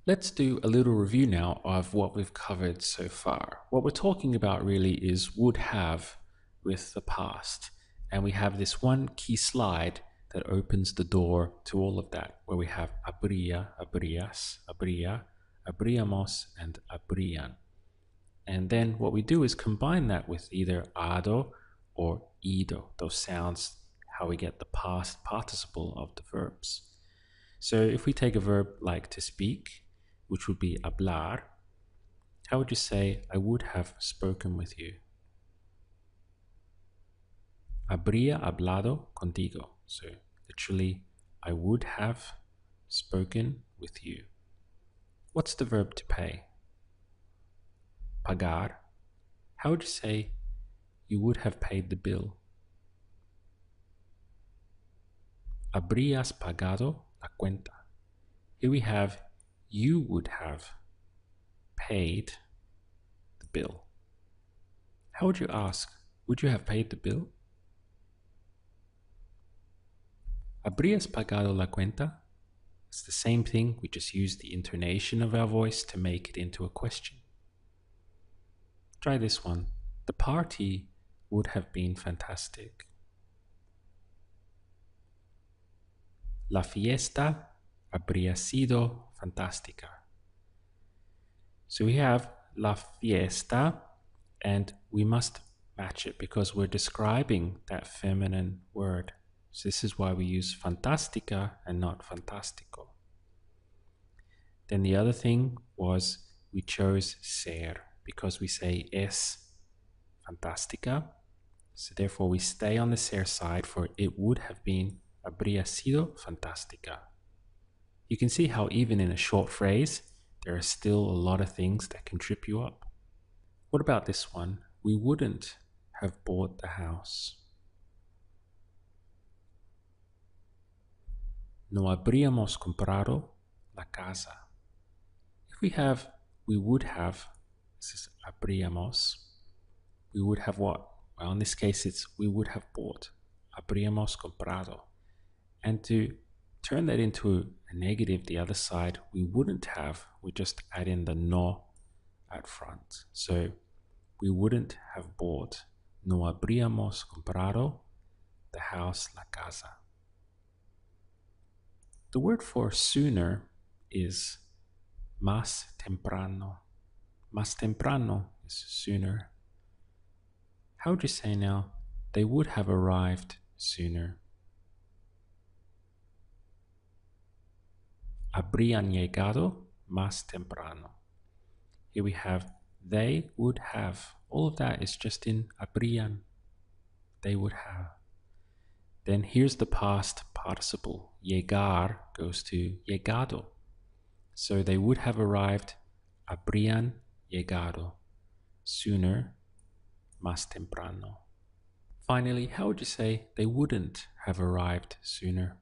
Let's do a little review now of what we've covered so far. What we're talking about really is would have with the past. And we have this one key slide that opens the door to all of that, where we have habría, habrías, habría, habríamos, and habrían. And then what we do is combine that with either ado or ido, those sounds, how we get the past participle of the verbs. So if we take a verb like to speak, which would be hablar, how would you say, I would have spoken with you? Habría hablado contigo. So literally, I would have spoken with you. What's the verb to pay? Pagar. How would you say, you would have paid the bill? Habrías pagado la cuenta. Here we have, you would have paid the bill. How would you ask, would you have paid the bill? ¿Habrías pagado la cuenta? It's the same thing, we just use the intonation of our voice to make it into a question. Try this one. The party would have been fantastic. La fiesta habría sido fantástica. So we have la fiesta, and we must match it because we're describing that feminine word. So this is why we use fantástica and not fantástico. Then the other thing was we chose ser because we say es fantástica. So therefore we stay on the ser side for it would have been habría sido fantástica. You can see how even in a short phrase, there are still a lot of things that can trip you up. What about this one? We wouldn't have bought the house. No habríamos comprado la casa. If we have, we would have, this is habríamos, we would have what? Well, in this case, it's we would have bought. Habríamos comprado. And to turn that into a negative, the other side, we wouldn't have, we just add in the no at front. So we wouldn't have bought. No habríamos comprado the house, la casa. The word for sooner is más temprano. Más temprano is sooner. How would you say now? They would have arrived sooner. Habrían llegado más temprano. Here we have they would have. All of that is just in habrían. They would have. Then here's the past participle. Llegar goes to llegado. So they would have arrived, habrían llegado, sooner, más temprano. Finally, how would you say they wouldn't have arrived sooner?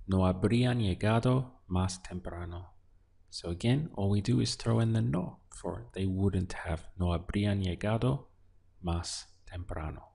No habrían llegado más temprano. So again, all we do is throw in the no for they wouldn't have. No habrían llegado más temprano.